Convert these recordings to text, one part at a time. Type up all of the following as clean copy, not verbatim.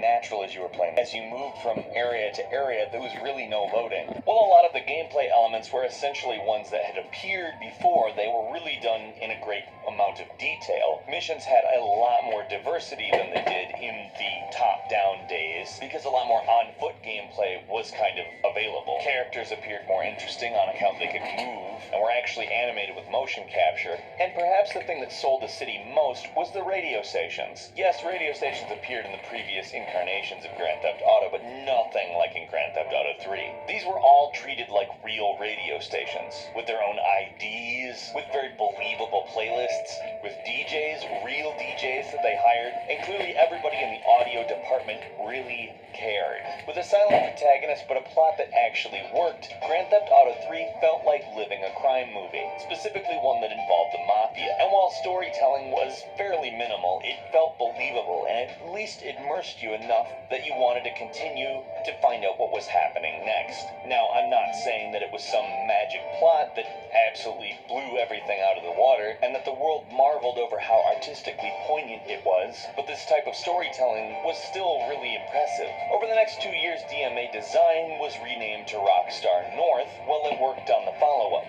natural as you were playing. As you moved from area to area, there was really no loading. While a lot of the gameplay elements were essentially ones that had appeared before, they were really done in a great amount of detail. Missions had a lot more diversity than they did in the top-down days, because a lot more on-foot gameplay was kind of available. Characters appeared more interesting on account they could move, and were actually animated with motion capture. And perhaps the thing that sold the city most was the radio stations. Yes, radio stations appeared in the previous incarnations of Grand Theft Auto, but nothing like in Grand Theft Auto 3. These were all treated like real radio stations, with their own IDs, with very believable playlists, with DJs, real DJs that they hired, and clearly everybody in the audio department really cared. With a silent protagonist but a plot that actually worked, Grand Theft Auto 3 felt like living a crime movie, specifically one that involved the Mafia. And while storytelling was fairly minimal, it felt believable, and at least it immersed you enough that you wanted to continue to find out what was happening next. Now, I'm not saying that it was some magic plot that absolutely blew everything out of the water, and that the world marveled over how artistically poignant it was, but this type of storytelling was still really impressive. Over the next 2 years, DMA Design was renamed to Rockstar North while it worked on the follow-up.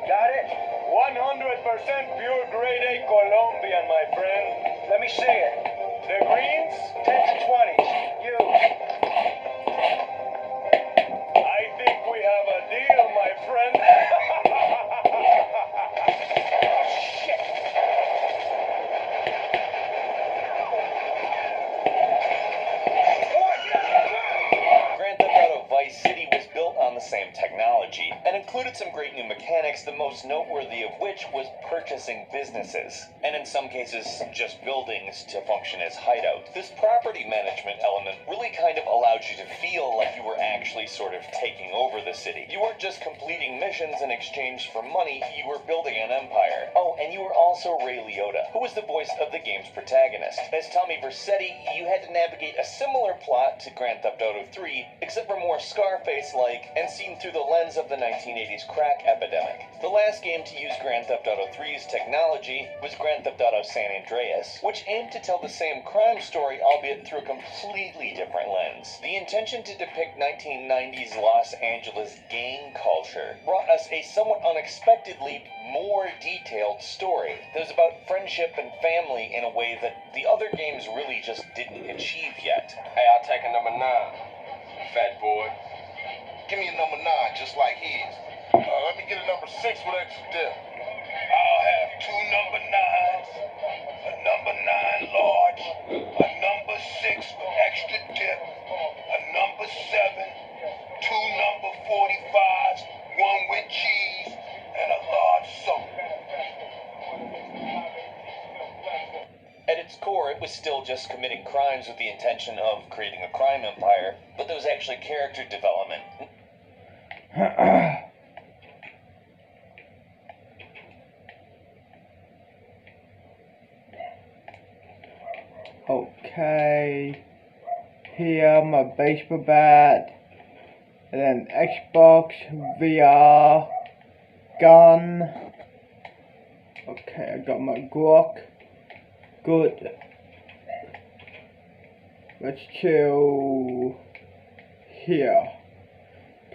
Got it? 100% pure grade A Colombian, my friend. Let me see it. The greens, 10 to 20s. You. I think we have a deal, my friend. Shit. Grand Theft Auto Vice City was built on the same technology, and included some great new mechanics, the most noteworthy of which was purchasing businesses, and in some cases just buildings to function as hideouts. This property management element really kind of allowed you to feel like you were actually sort of taking over the city. You weren't just completing missions in exchange for money, you were building an empire. Oh, and you were also Ray Liotta, who was the voice of the game's protagonist. As Tommy Vercetti, you had to navigate a similar plot to Grand Theft Auto 3, except for more Scarface-like and seen through the lens of the 1980s crack epidemic. The last game to use Grand Theft Auto 3's technology was Grand Theft Auto San Andreas, which aimed to tell the same crime story, albeit through a completely different lens. The intention to depict 1990s Los Angeles gang culture brought us a somewhat unexpectedly more detailed story that was about friendship and family in a way that the other games really just didn't achieve yet. Hey, I'll take a number 9, fat boy. Give me a number 9, just like his. Let me get a number 6 with extra dip. I'll have 2 number 9s, a number 9 large, a number 6 with extra dip, a number 7, 2 number 45s, 1 with cheese, and a large soda. At its core, it was still just committing crimes with the intention of creating a crime empire, but there was actually character development. Okay, here my baseball bat, and then Xbox, VR, gun. Okay, I got my Glock. Good. Let's chill here.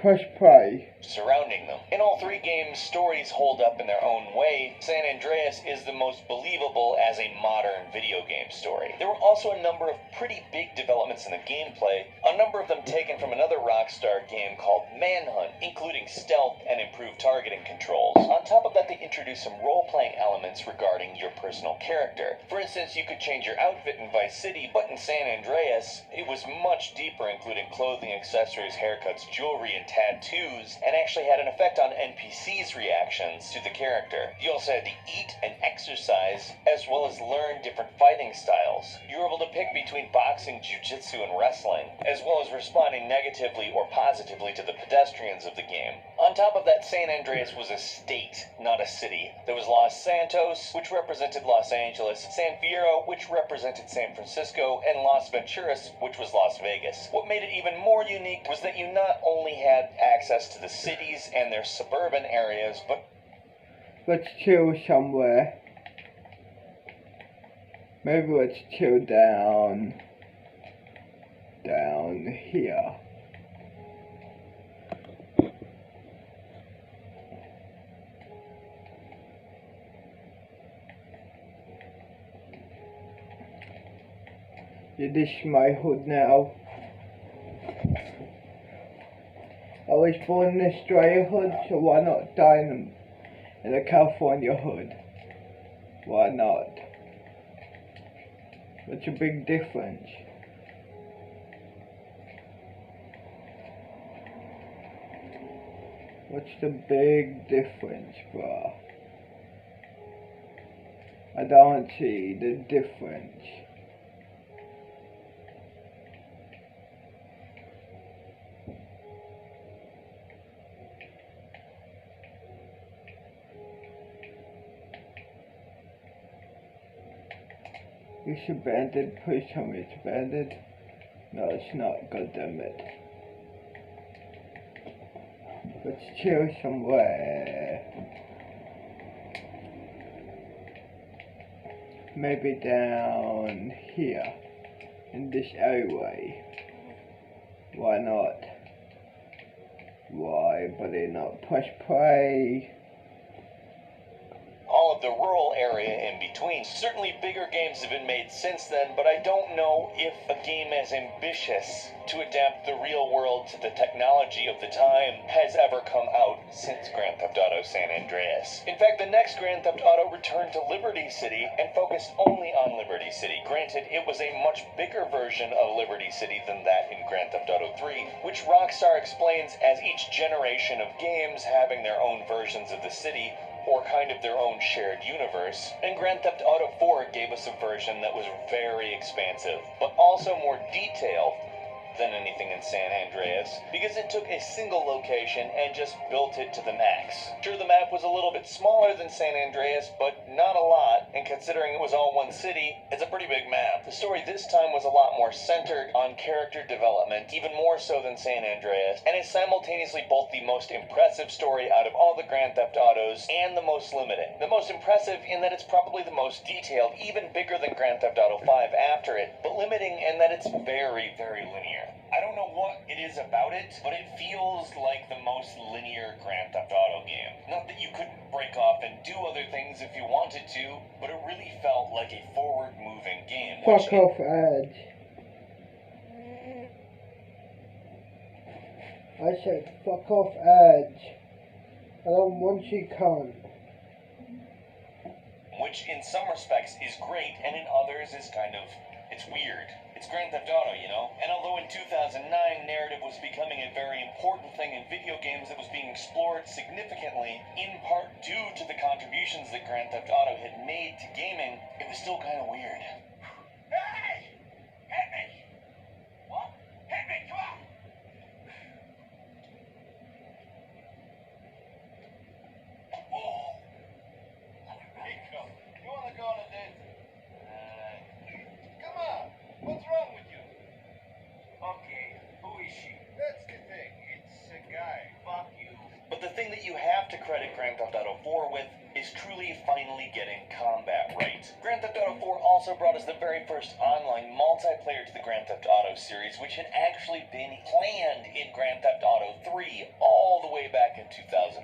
Press play. Surrounding them. In all three games, stories hold up in their own way. San Andreas is the most believable as a modern video game story. There were also a number of pretty big developments in the gameplay, a number of them taken from another Rockstar game called Manhunt, including stealth and improved targeting controls. On top of that, they introduced some role-playing elements regarding your personal character. For instance, you could change your outfit in Vice City, but in San Andreas, it was much deeper, including clothing, accessories, haircuts, jewelry, and tattoos, and actually had an effect on NPCs' reactions to the character. You also had to eat and exercise, as well as learn different fighting styles. You were able to pick between boxing, jiu-jitsu, and wrestling, as well as responding negatively or positively to the pedestrians of the game. On top of that, San Andreas was a state, not a city. There was Los Santos, which represented Los Angeles, San Fierro, which represented San Francisco, and Las Venturas, which was Las Vegas. What made it even more unique was that you not only had access to the cities and their suburban areas, but let's chill somewhere. Maybe let's chill down here. Yeah, this is my hood now. I was born in Australia hood, so why not die in a California hood? Why not? What's a big difference? What's the big difference, bruh? I don't see the difference. It's abandoned. Please tell me it's abandoned. No, it's not. God damn it. Let's chill somewhere. Maybe down here. In this alleyway. Why not? Why, but they not push play. All of the rural area in between. Certainly bigger games have been made since then, but I don't know if a game as ambitious to adapt the real world to the technology of the time has ever come out since Grand Theft Auto San Andreas. In fact, the next Grand Theft Auto returned to Liberty City and focused only on Liberty City. Granted, it was a much bigger version of Liberty City than that in Grand Theft Auto 3, which Rockstar explains as each generation of games having their own versions of the city, or kind of their own shared universe. And Grand Theft Auto 4 gave us a version that was very expansive, but also more detailed than anything in San Andreas, because it took a single location and just built it to the max. Sure, the map was a little bit smaller than San Andreas, but not a lot, and considering it was all one city, it's a pretty big map. The story this time was a lot more centered on character development, even more so than San Andreas, and is simultaneously both the most impressive story out of all the Grand Theft Autos and the most limiting. The most impressive in that it's probably the most detailed, even bigger than Grand Theft Auto 5 after it, but limiting in that it's very, very linear. I don't know what it is about it, but it feels like the most linear Grand Theft Auto game. Not that you couldn't break off and do other things if you wanted to, but it really felt like a forward-moving game. Fuck off, Edge. I said fuck off, Edge. I don't want you, cunt. Which in some respects is great, and in others is kind of, it's weird. It's Grand Theft Auto, you know? And although in 2009 narrative was becoming a very important thing in video games that was being explored significantly, in part due to the contributions that Grand Theft Auto had made to gaming, it was still kind of weird. Hey! Hit me! What? Hit me, come on! Whoa! Hey, come. You wanna go on a date? Come on! What's wrong with you? Okay, who is she? That's the thing. It's a guy. Fuck you. But the thing that you have to credit Grand Theft Auto 4 with is truly finally getting combat right. Grand Theft Auto 4 also brought us the very first online multiplayer to the Grand Theft Auto series, which had actually been planned in Grand Theft Auto 3 all the way back in 2000.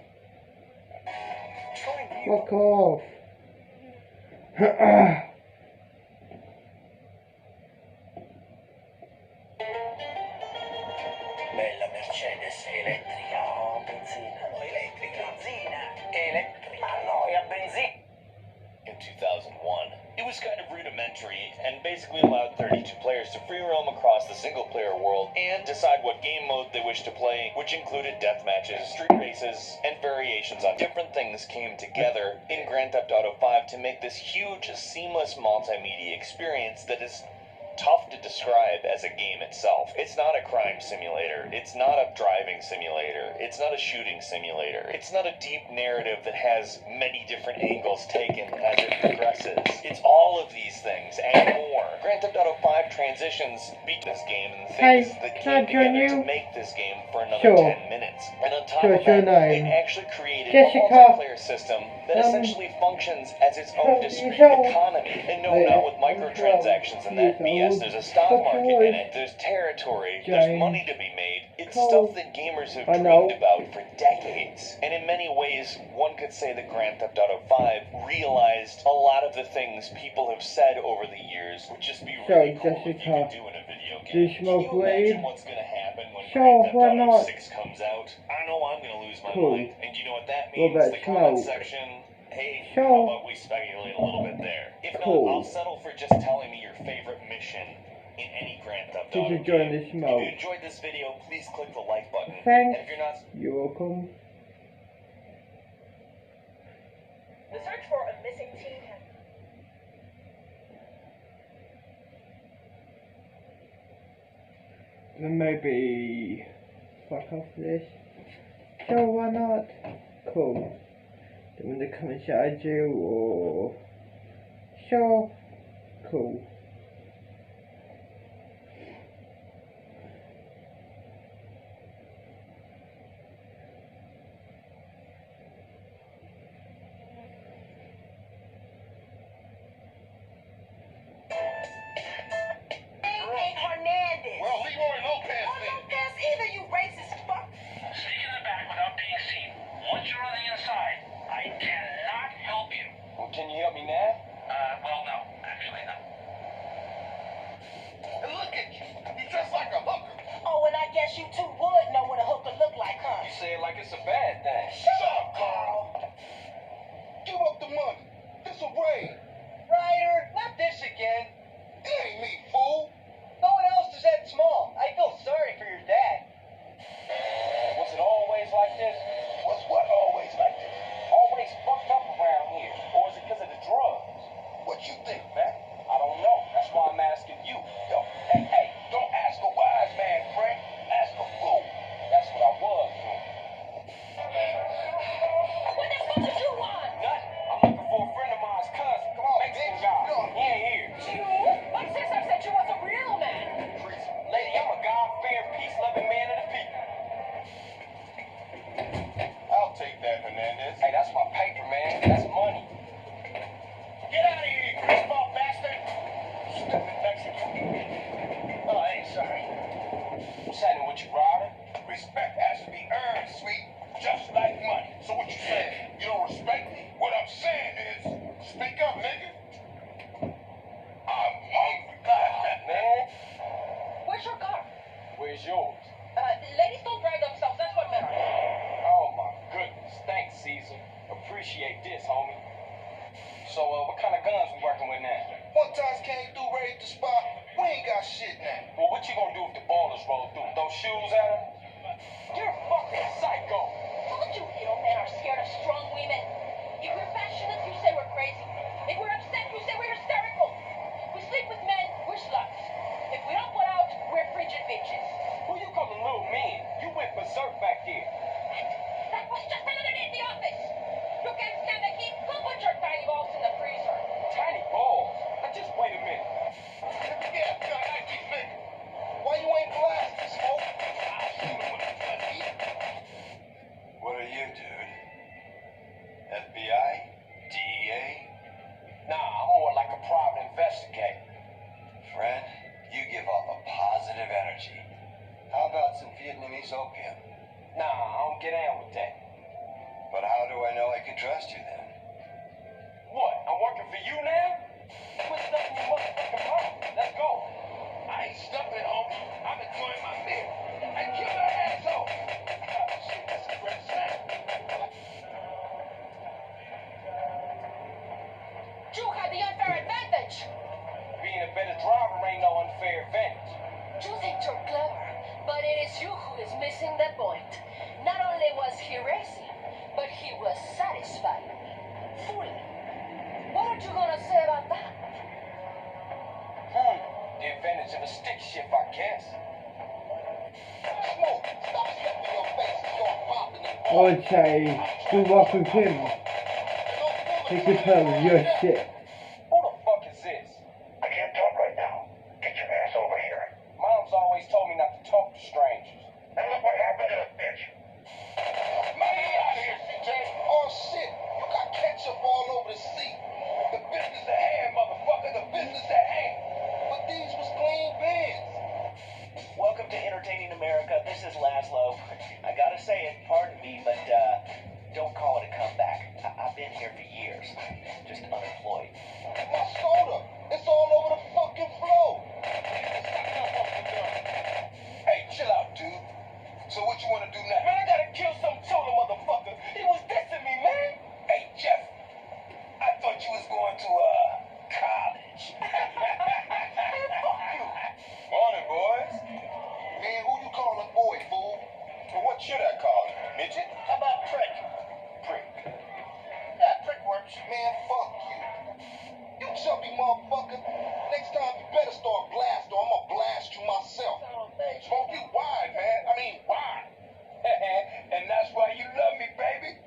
Fuck off. Bella Mercedes elettrica o benzina? Elettrica. Benzina. Elettrica. Ma no, è a benzina. In 2001. It was kind of rudimentary and basically allowed 32 players to free roam across the single-player world and decide what game mode they wished to play, which included death matches, street races, and variations on different things came together in Grand Theft Auto 5 to make this huge, seamless multimedia experience that is tough to describe as a game itself. It's not a crime simulator. It's not a driving simulator. It's not a shooting simulator. It's not a deep narrative that has many different angles taken as it progresses. It's all of these things and more. Grand Theft Auto 5 transitions beat this game and the things that came together to make this game for another 10 minutes. And on top of that, they actually created a multiplayer system that essentially functions as its own discrete economy. And no, not with microtransactions and that BS. Yes, there's a stock market in it. There's territory. There's money to be made. It's stuff that gamers have dreamed about for decades. And in many ways, one could say that Grand Theft Auto 5 realized a lot of the things people have said over the years would just be really cool if you could do in a video game. Do you smoke weed? Imagine what's going to happen when Grand Theft Auto 6 comes out. I know I'm going to lose my mind. And you know what that means? The comment section. Hey, how about we speculate a little bit there? If not, I'll settle for just telling me your favorite mission in any Grand Theft Auto game. If you enjoyed this video, please click the like button. Thanks. And if you're not... You're welcome. The search for a missing teen has... Then maybe fuck off this. So why not? Cool. Then when they come inside you, or sure, cool. Well, Leroy Lopez then. Either, you racist fuck. Sneak in the back without being seen. Once you're on the inside, I cannot help you. Well, can you help me now? Well, no. Actually, no. And look at you. You dress like a hooker. Oh, and I guess you two would know what a hooker look like, huh? You say it like it's a bad thing. Shut up, Carl. Give up the money. It's a raid. Ryder, not this again. It ain't me, fool. No one else is that small. I feel sorry for your dad. Was it always like this? What's what always like this? Always fucked up around here? Or is it because of the drugs? What you think, Man, I don't know. That's why I'm asking you. Yo, hey, don't ask a wise man, Frank. Ask a fool. That's what I was doing. What the fuck did you want? Nothing. I'm looking for a friend of mine's cousin. Come on, Mexican bitch. guy. Come on. He ain't here. You? My sister said you was a real man. Lady, I'm a God-fearing, peace-loving man of the people. I'll take that, Hernandez. Hey, that's my paper, man. That's money. Get out of here, you greaseball bastard. Stupid Mexican. Oh, I ain't sorry. What's happening with you, Ryder? Respect has to be earned, sweet. Just like money. So what you saying? You don't respect me? What I'm saying is, speak up, nigga. I'm hungry. Man, Where's your car? where's yours? Ladies don't drive themselves. That's what men are. Oh, my goodness. Thanks, Caesar. Appreciate this, homie. So, what kind of guns we working with now? One time came through, raided the spot. We ain't got shit now. Well, what you gonna do if the ballers roll through? Throw shoes at them? You're a fucking psycho. Told you real men are scared of strong women. If we're passionate, you say we're crazy. If we're upset, you say we're hysterical. We sleep with men, we're sluts. If we don't put out, we're frigid bitches. Who you calling little men? You went berserk back there. That was just another day at the office. You can't stand the heat? Go put your tiny balls in the freezer. Tiny balls? Now just wait a minute. Yeah, God, I keep thinking. Why you ain't blasting, Smoke? I'll shoot him when I'm done eating. What are you, dude? FBI? DEA? Nah, I'm more like a private investigator. Fred, you give off a positive energy. How about some Vietnamese opium? Nah, I don't get down with that. But how do I know I can trust you then? What? I'm working for you now? Quit stuffing your motherfucking mouth. Let's go. I ain't stuffing, homie. I'm enjoying my meal. I kill that asshole. Shit, that's a great sound. You had the unfair advantage. Being a better driver ain't no unfair advantage. You think you're clever, but it is you who is missing the point. Not only was he racing, but he was satisfied. Fully. What are you gonna say about that? The advantage of a stick shift, I guess. Smoke, stop stuffing your face and start popping it. I would say, do walk with him. Take the pill, your shit. Who the fuck is this? I can't talk right now. Get your ass over here. Mom's always told me not to talk to strangers. And look what happened to the bitch. Man, get out of here, CJ. Oh, shit. You got ketchup all over the seat. The business at hand, motherfucker. The business at hand. But these was America. This is Laszlo. I gotta say it, pardon me, but don't call it a comeback. I've been here for years. Just unemployed. My soda. It's all over the fucking floor. Hey, chill out, dude. So what you wanna do now? Man, I gotta kill some soda motherfucker. He was dissing me, man. Hey, Jeff. I thought you was going to college. Man, fuck you. Morning, boys. Man, who you calling boy, fool? Well, what should I call him? Midget? How about prick? Prick. Yeah, prick works. Man, fuck you. You chubby motherfucker. Next time you better start blast or I'm gonna blast you myself. Smoke you wide, man. I mean, wide. And that's why you love me, baby.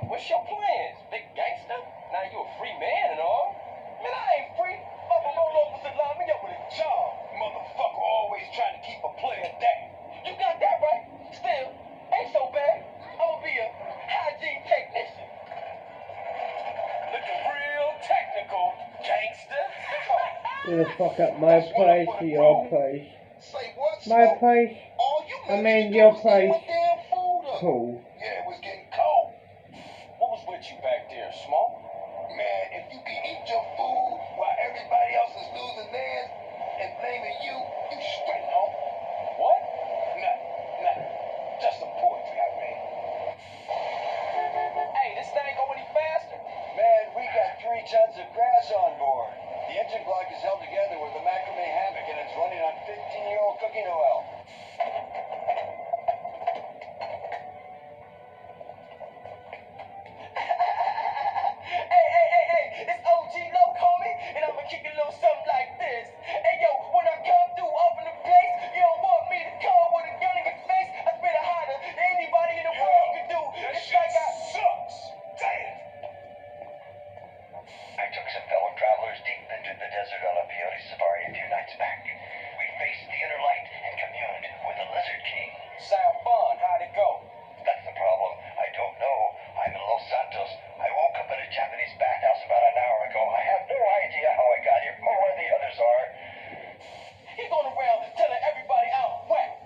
What's your plans, big gangster? Now you a free man and all. Man, I ain't free. I'm a roll over to line me up with a job. Motherfucker always trying to keep a player down. You got that right. Still, ain't so bad. I'ma be a hygiene technician. Looking real technical, gangster. You the fuck up my place to your place. Say what? My Smoke? place. All you I managed mean, to do your was eat place. my damn food up. Cool. Yeah, it was getting cold. What was with you back there, Smoke? Man, if you can eat your food while everybody else is losing theirs and blaming you, you straight home. What? Nothing. Just some poetry I made. Hey, this thing go any faster? Man, we got 3 tons of grass on board. The engine block is held together with a macrame hammock, and it's running on 15-year-old cooking oil. Hey, it's OG Loc, homie, and I'ma kick a little something like this. Hey, yo, when I come through up in the place, you don't want me to come with a gun in your face. I spit it harder than anybody in the world can do. That It's shit like I... sucks. Damn. I took some fellow travelers deep into the desert on a peyote safari a few nights back. We faced the inner light and communed with the Lizard King. Sound fun. How'd it go? That's the problem. I don't know. I'm in Los Santos. I woke up in a Japanese bathhouse about an hour ago. I have no idea how I got here or where the others are. He going around telling everybody I'm whack.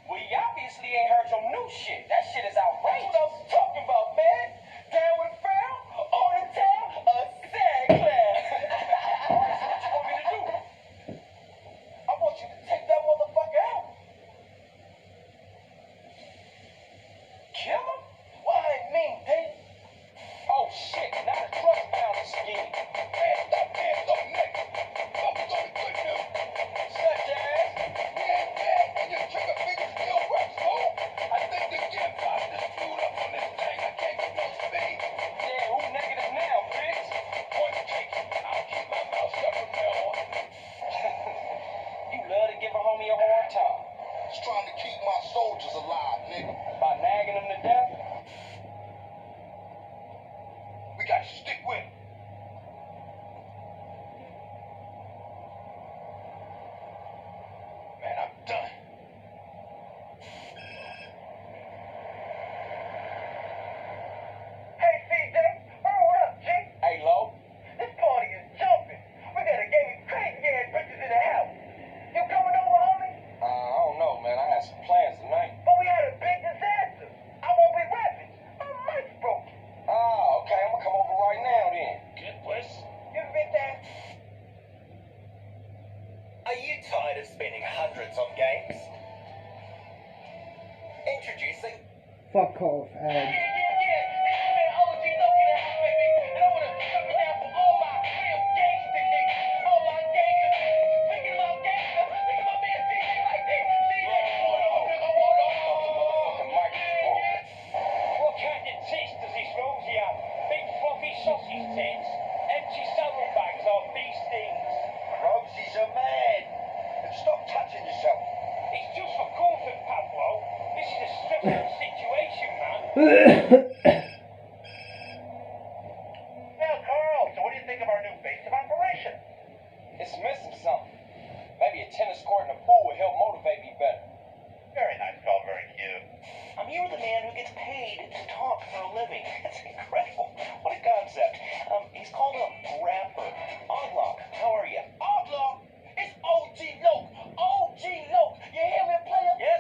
Well, he obviously ain't heard your new shit. That shit is outrageous. That's what I was talking about, man. Down with the frown, on the town, a sad clown. What you want me to do? I want you to take that motherfucker out. Kill him? Why ain't me, Dave? Oh shit, now the truck's bound to scheme. Hands up, nigga. Focus on the good news. Such as? We ain't bad, and your trigger finger still works, fool. I think the gear box is screwed up on this thing. I can't get no speed. Yeah, who's negative now, bitch? Point case. I'll keep my mouth shut from now on. You love to give a homie a hard time. Just trying to keep my soldiers alive, nigga. By nagging them to death? We got to stick with it. Man, I'm done. Hey, CJ. Oh, what up, G? Hey, Lo. This party is jumping. We got a gang of crazy-ass bitches in the house. You coming over, homie? I don't know, man. I had some plans tonight. But we had a big disaster. I won't be rapping. My mic's broken. Ah, okay. I'm gonna come over right now, then. Good push. You been there? Are you tired of spending hundreds on games? Introducing Fuck off, Yeah. This is man OG Loc in the house, baby. And I wanna suck it down for all my real gangster niggas. All my gangsters. Speaking about gangster, look at my man CJ right there. CJ, what up, nigga? What up? Motherfucking mic is broken. What kind of taste does this rose here? Big floppy sausage tits, empty saddlebags on these things. Rosie's a man. And stop touching yourself. It's just for comfort, Pablo. This is a stressful situation, man. Now, Carl, so what do you think of our new base of operation? It's missing something. Maybe a tennis court and a pool would help motivate me better. Very nice, Carl, very cute. You're the man who gets paid to talk for a living. That's incredible. What a concept. He's called a rapper. Oddlock, how are you? Oddlaw, it's OG Loc. OG Loc. You hear me, player? Yes,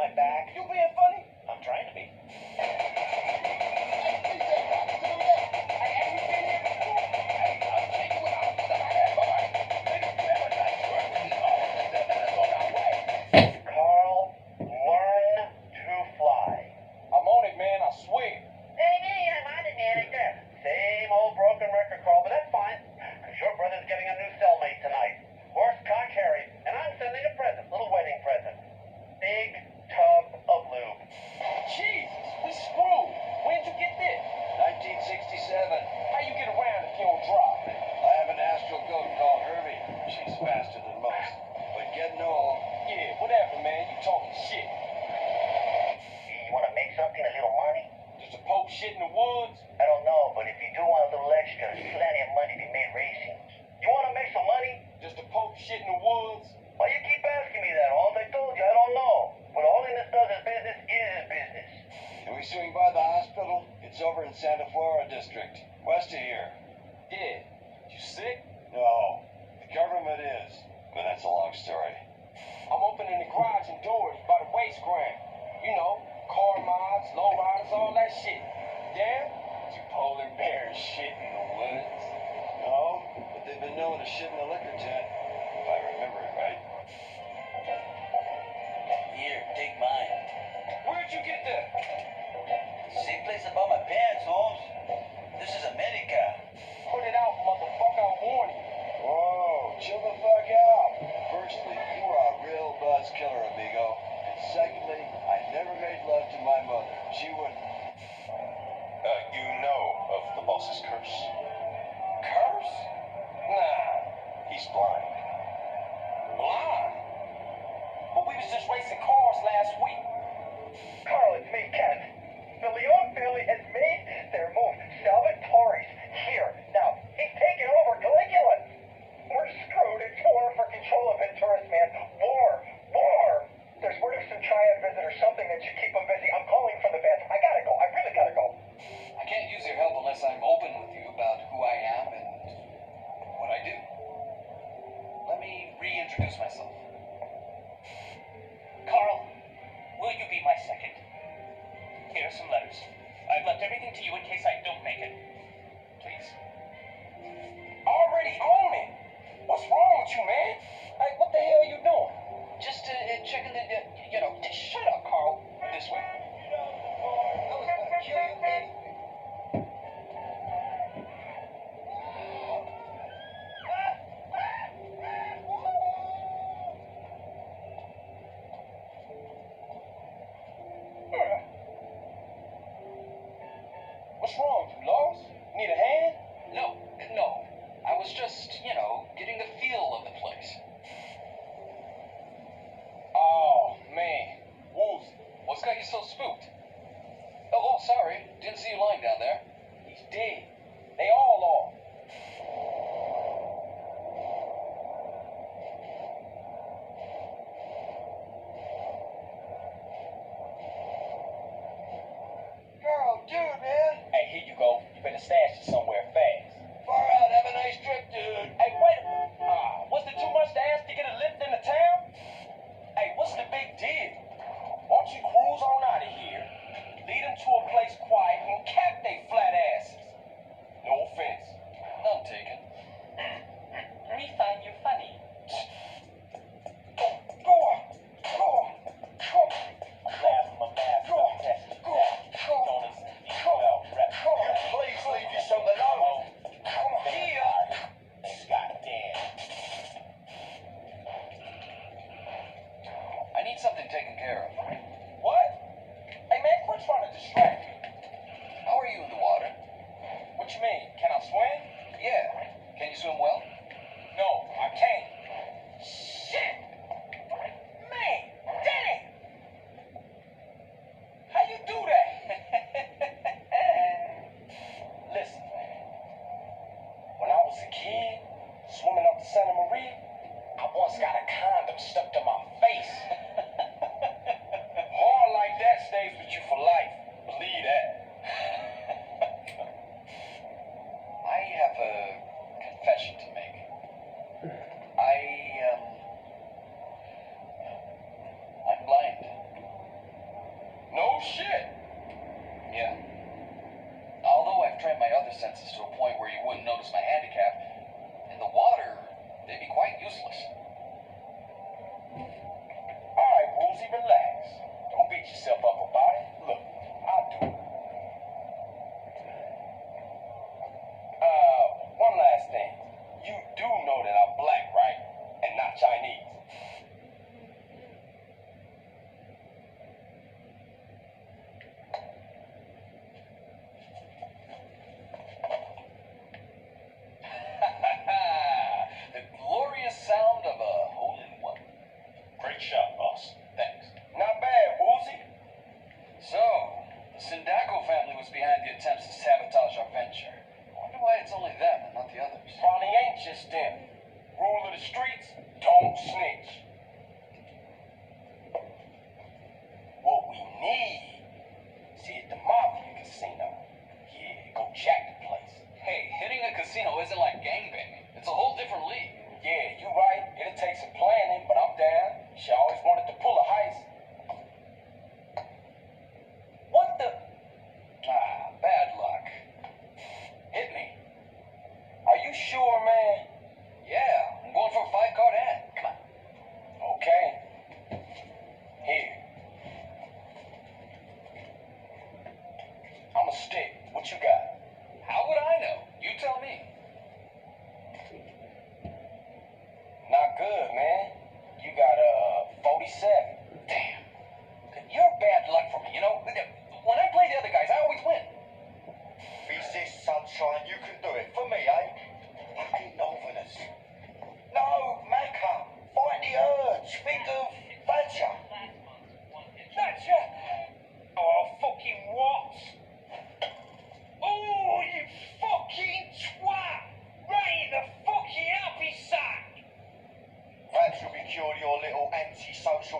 my back. You being funny? I'm trying to be. Carl, learn to fly. I'm on it, man, I swear. Hey, I'm on it, man. Same old broken record, Carl, but that's fine. Your brother's getting a new cellmate tonight. Horse cock Harry, and I'm sending a present, little wedding present. Big tub of lube. Jesus, we screwed. When'd you get this? 1967. How you get around if you don't drive? I have an Astro goat called Herbie. She's faster than most. But getting old. Yeah, whatever, man. You talking shit. You want to make something a little money? Just a poke shit in the woods? I don't know, but if you do want a little extra, there's plenty of money to be made racing. You want to make some money? Just a poke shit in the woods? Why you keep asking me that, Holt? I told you, I don't know. What Holiness does his business is his business. Can we swing by the hospital? It's over in Santa Flora District, west of here. Yeah. You sick? No, the government is. But that's a long story. I'm opening the garage and doors by the waste ground. You know, car mods, low riders, all that shit. Damn, you polar bear shit in the woods. No, but they've been known to shit in the liquor tent, if I remember it right. Here, take mine. Where'd you get that? Same place I bought my pants, Holmes. This is America. Put it out, motherfucker, I'm warning you. Whoa, chill the fuck out. Firstly, you are a real buzz killer, amigo. And secondly, I never made love to my mother. She wouldn't. You know of the boss's curse. Curse? Nah, He's blind. blind. But we was just racing cars last week. Carl, it's me, Ken. The Leon family has made their move. Salvatore's here. Now, he's taking over Caligula. We're screwed. It's war for control of Venturas, man. War. War. There's word of some triad visit or something that should keep him busy. I'm calling for the best. I gotta go. I really gotta go. I can't use your help unless I'm open with you about who I am and what I do. Let me reintroduce myself. Carl, will you be my second? Here are some letters. I've left everything to you in case I don't make it. Please. Already on it. What's wrong with you, man? Hey, what the hell are you doing? Just checking the, shut up, Carl. This way. I was gonna kill you, man. What's wrong? You lost? Need a hand? No. I was just, getting the feel of the place. Oh, man. Woozy. What's got you so spooked? Oh, sorry. Didn't see you lying down there. He's dead. They all are. Carl, dude, man. Hey, here you go. You better stash it somewhere fast. Far out. Have a nice trip, dude. Hey, wait a minute. Was it too much to ask to get a lift into town? Hey, what's the big deal? Why don't you cruise on out of here, lead them to a place quiet, and cap they flat asses? No offense. None taken. We find you funny. Go on. Laugh my mask off. Please leave yourself alone. Goddamn. I need something taken care of. What? Hey, man, quit trying to distract me. How are you in the water? What you mean? Can I swim? Yeah. Can you swim well? No, I can't. Shit! Man, damn! How you do that? Listen, man. When I was a kid, swimming up the Santa Maria, I once got a condom stuck to my face. Hard like that stays with you for life. Believe that. I have a confession to make. I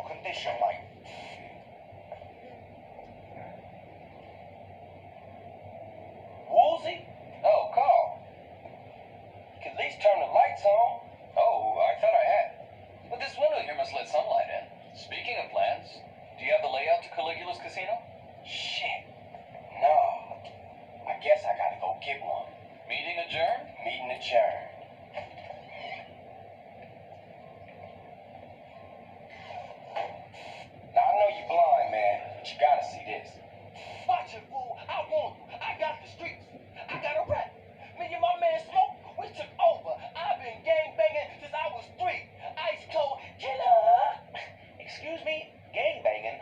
physical condition like? Woozy? Oh, Carl. You can at least turn the lights on. Oh, I thought I had. But this window here must let sunlight in. Speaking of plans, do you have the layout to Caligula's casino? Shit. No. I guess I gotta go get one. Meeting adjourned? Meeting adjourned. Now, I know you're blind, man, but you gotta see this. Watch it, fool. I want you. I got the streets. I got a rap. Me and my man Smoke, we took over. I've been gangbanging since I was 3. Ice cold killer. Excuse me, gangbanging?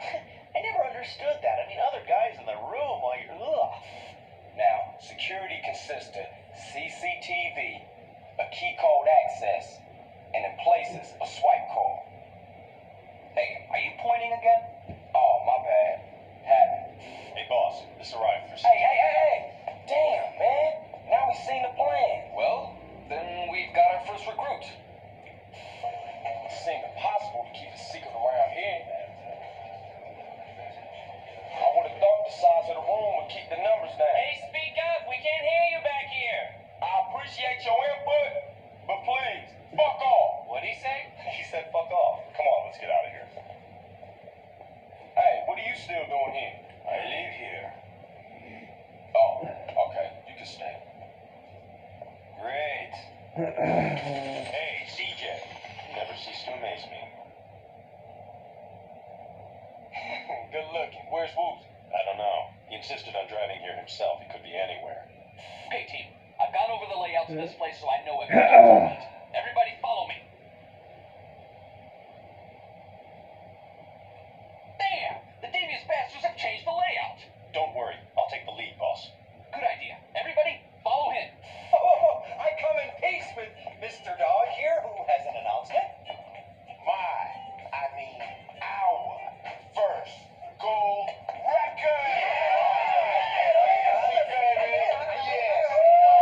I never understood that. I mean, other guys in the room while you're... Ugh. Now, security consistent, CCTV, a key code access, and in places, a swipe call. Hey, are you pointing again? Oh, my bad. Happened. Hey, boss, this arrived for Hey! Damn, man. Now we seen the plan. Well, then we've got our first recruit. It seemed impossible to keep a secret around here. I would have thought the size of the room would keep the numbers down. Hey, speak up. We can't hear you back here. I appreciate your input, but please, fuck off. What'd he say? He said fuck off. Come on, let's get out of here. Hey, what are you still doing here? I live here. Oh, okay. You can stay. Great. Hey, CJ. You never cease to amaze me. Good looking. Where's Woozy? I don't know. He insisted on driving here himself. He could be anywhere. Hey, team. I've gone over the layout to this place so I know everything. Everybody follow me. Damn! The devious bastards have changed the layout. Don't worry. I'll take the lead, boss. Good idea. Everybody, follow him. Oh, I come in peace with Mr. Dog here, who has an announcement. Our first gold record!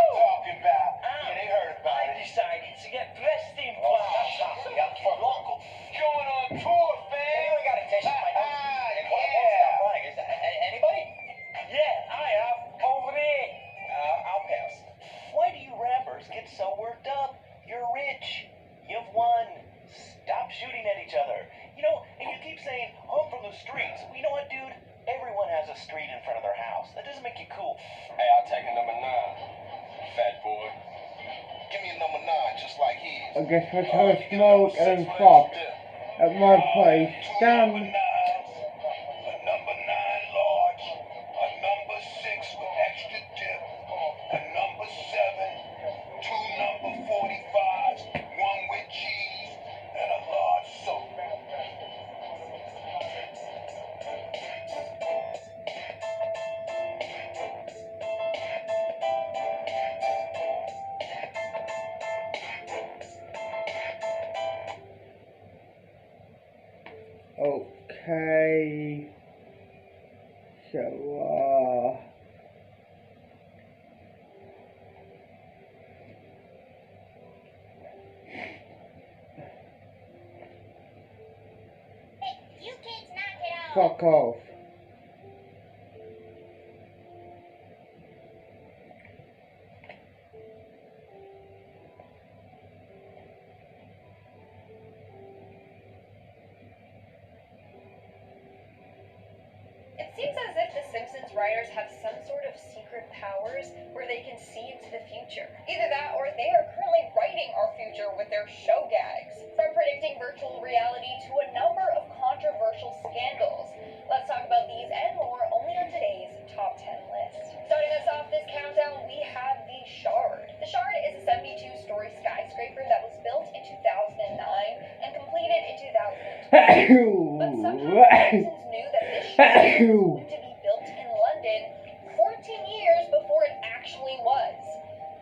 Talking about, they heard about it. I decided to get breast implants. Going on tour, fam. We got attention, my Anybody? Yeah, I have. Over there. I'll pass. Why do you rappers get so worked up? You're rich. You've won. Stop shooting at each other. You know, and you keep saying, I'm from the streets. Well, you know what, dude? Everyone has a street in front of their house. That doesn't make you cool. Hey, I'll take a number 9. Fat boy. Give me a number 9, just like his. I guess let's have a smoke and Fox at my place. Done. A number 9 large, a number 6 with extra dip, a number 7, 2 number 45s, 1 with cheese, and a large soda. Okay. So, You kids knock it off. fuck off. It seems as if the Simpsons writers have some sort of secret powers where they can see into the future. Either that or they are currently writing our future with their show gags. From predicting virtual reality to a number of controversial scandals. Let's talk about these and more only on today's Top 10 list. Starting us off this countdown, we have the Shard. The Shard is a 72-story skyscraper that was built in 2009 and completed in 2012. But somehow the Simpsons knew that this Shard was going to be built in London 14 years before it actually was.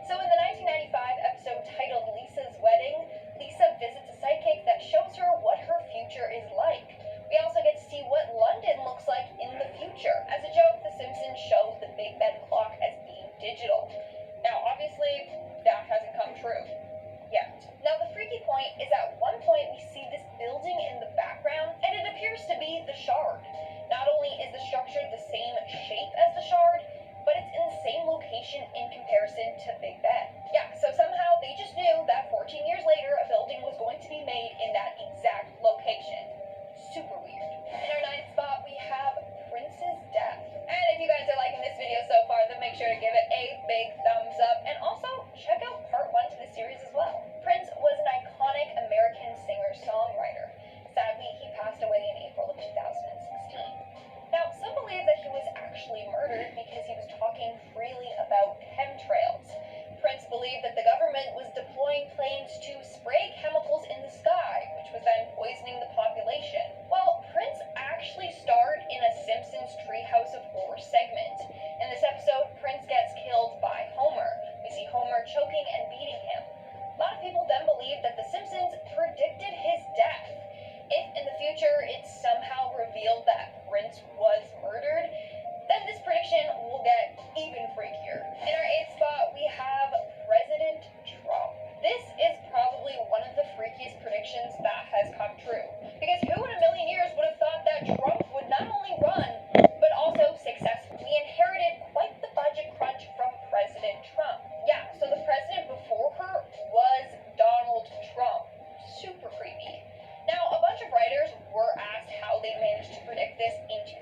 So in the 1995 episode titled Lisa's Wedding, Lisa visits a psychic that shows her what her future is like. We also get to see what London looks like in the future. As a joke, The Simpsons shows the Big Ben clock as being digital. Now, obviously, that hasn't come true yet. Now, the freaky point is at one point we see this building in the background, and it In our ninth spot, we have Prince's death. And if you guys are liking this video so far, then make sure to give it a big thumbs up. And also, check out part 1 to the series as well. Prince was an iconic American singer-songwriter. Sadly, he passed away in April of 2016. Now, some believe that he was actually murdered because he was talking freely about chemtrails. Prince believed that the government was deploying planes to spray chemicals in the sky, which was then poisoning the population. Well, Prince actually starred in a Simpsons Treehouse of Horror segment. In this episode, Prince gets killed by Homer. We see Homer choking and beating him. A lot of people then believe that The Simpsons predicted his death. If in the future it's somehow revealed that Prince was murdered, then this prediction will get even freakier. In our 8th spot, we have President Trump. This is probably one of the freakiest predictions that has come true. Because who in a million years would have thought that Trump would not only run, but also successfully? We inherited quite the budget crunch from President Trump. Yeah, so the president before her was Donald Trump. Super creepy. Now, a bunch of writers were asked how they managed to predict this in 2000.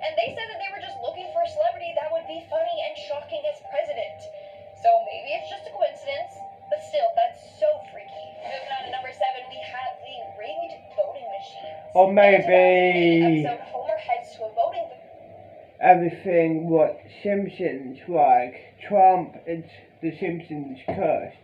And they said that they were just looking for a celebrity that would be funny and shocking as president. So maybe it's just a coincidence, but still, that's so freaky. Moving on to number 7, we have the rigged voting machines. Or maybe In episode, Homer heads to a voting everything what Simpsons like. Trump, it's the Simpsons cursed.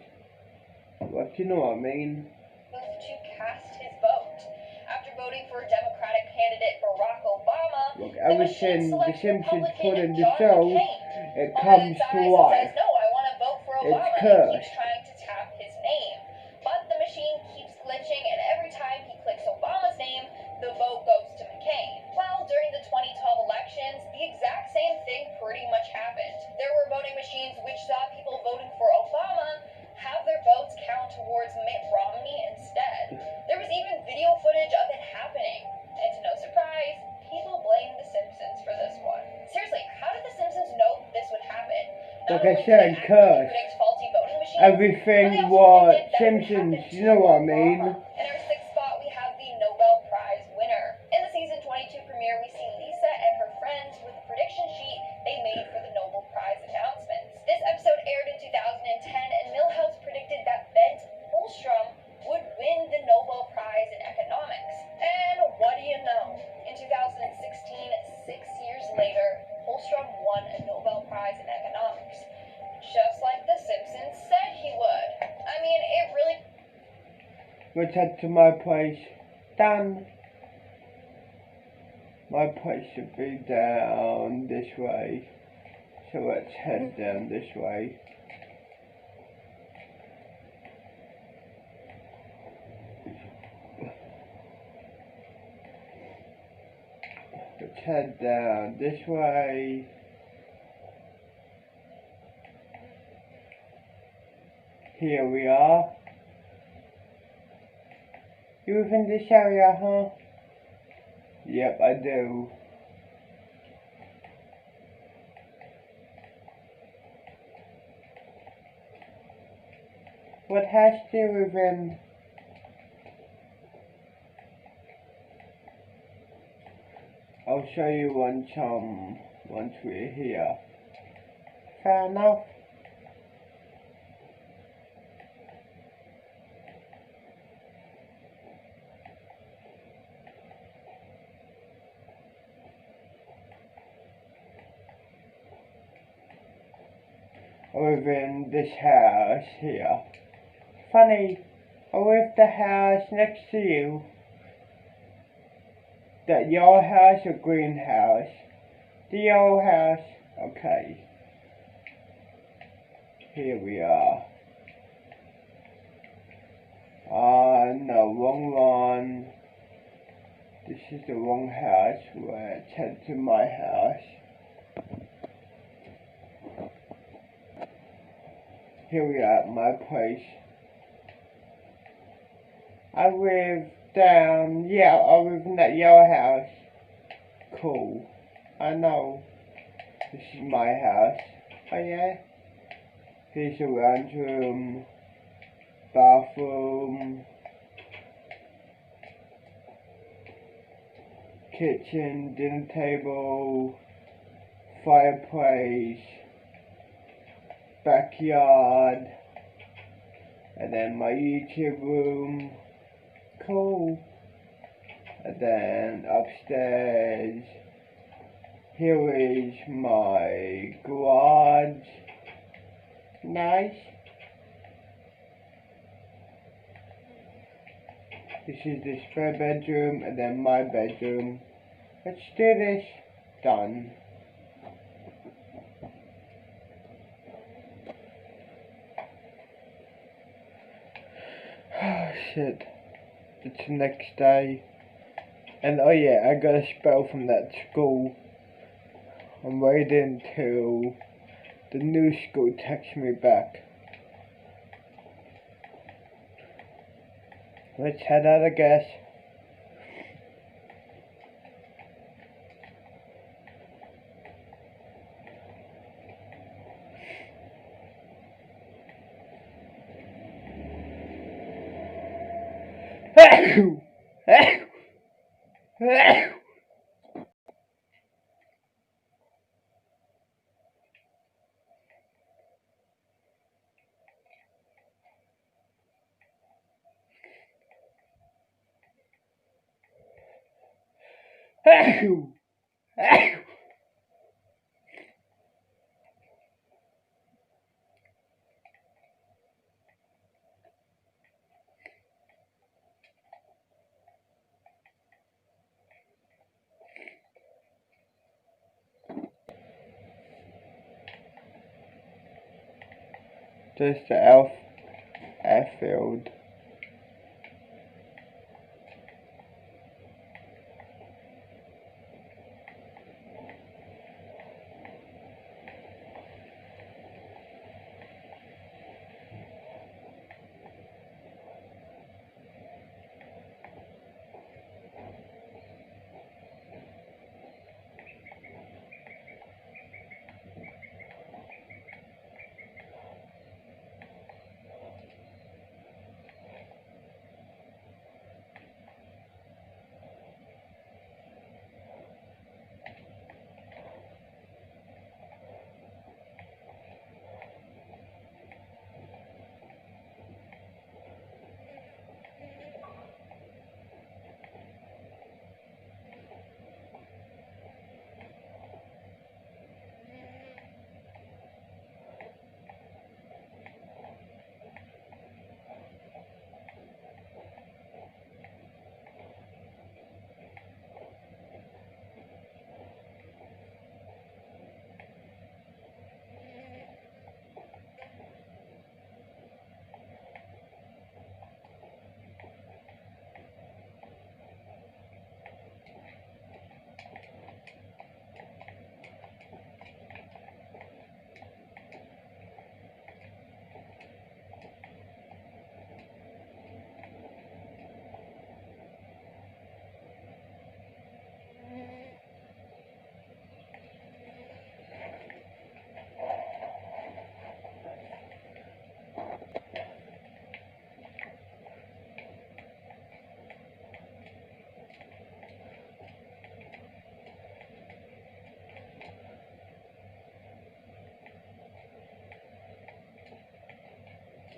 What, you know what I mean? booth to cast his vote. After voting for Democratic candidate Barack Obama, Look, the machine everything the selects Simpsons Republican put in the John show, McCain. it Obama comes decides to and life. says, no, I want to vote for It's Obama, and cursed. keeps trying to tap his name. But the machine keeps glitching, and every time he clicks Obama's name, the vote goes to McCain. Well, during the 2012 elections, the exact same thing pretty much happened. There were voting machines which saw people voting for Obama have their votes count towards Mitt Romney instead. There was even video footage of it happening. And to no surprise, people blame The Simpsons for this one. Seriously, how did The Simpsons know this would happen? Not Like I only did said, they accurately cursed. predict faulty voting machines, Everything but they also what predicted that would Simpsons, happen you know to what I mean? Obama. In our 6th spot, we have the Nobel Prize winner. In the season 22 premiere, we see Lisa and her friends with a prediction sheet they made for the Nobel Prize announcements. This episode aired in 2010, and Milhouse predicted that Bengt Holmstrom would win the Nobel Prize in economics. And what do you know? In 2016, 6 years later, Holmstrom won a Nobel Prize in economics. Just like The Simpsons said he would. I mean, it really... Let's head to my place. Done. My place should be down this way. So let's head down this way. Let's head down this way. Here we are. You live in this area, huh? Yep, I do. What house do you live in? I'll show you once we're here. Fair enough. I live in this house here. Funny, I live the house next to you. That your house or greenhouse? The yellow house? Okay. Here we are. No, wrong one. This is the wrong house. Let's head to my house. Here we are at my place. I live down, yeah, I live in that yellow house. Cool. I know. This is my house. Oh yeah? Here's a lounge room, bathroom. kitchen, dinner table, fireplace, backyard, and then my YouTube room. Cool. And then upstairs, here is my garage. Nice. This is the spare bedroom and then my bedroom. Let's do this. Done. Oh shit. It's the next day. And oh yeah, I got a spell from that school. I'm waiting till the new school texts me back. Let's head out, I guess. There's the airfield.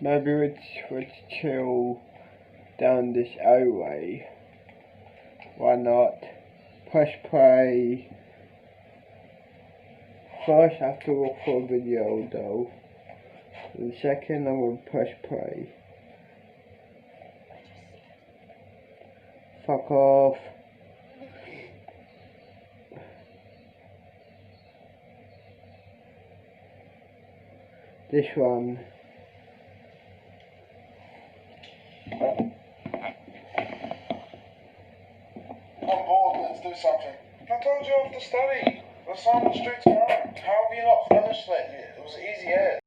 Maybe let's chill down this alleyway. Why not? Press play. First I have to look for a video though. The second I'm going to press play. Fuck off. This one. I'm bored, let's do something. I told you off to study. We'll sign the street tomorrow. How have you not finished lately? It was easy as.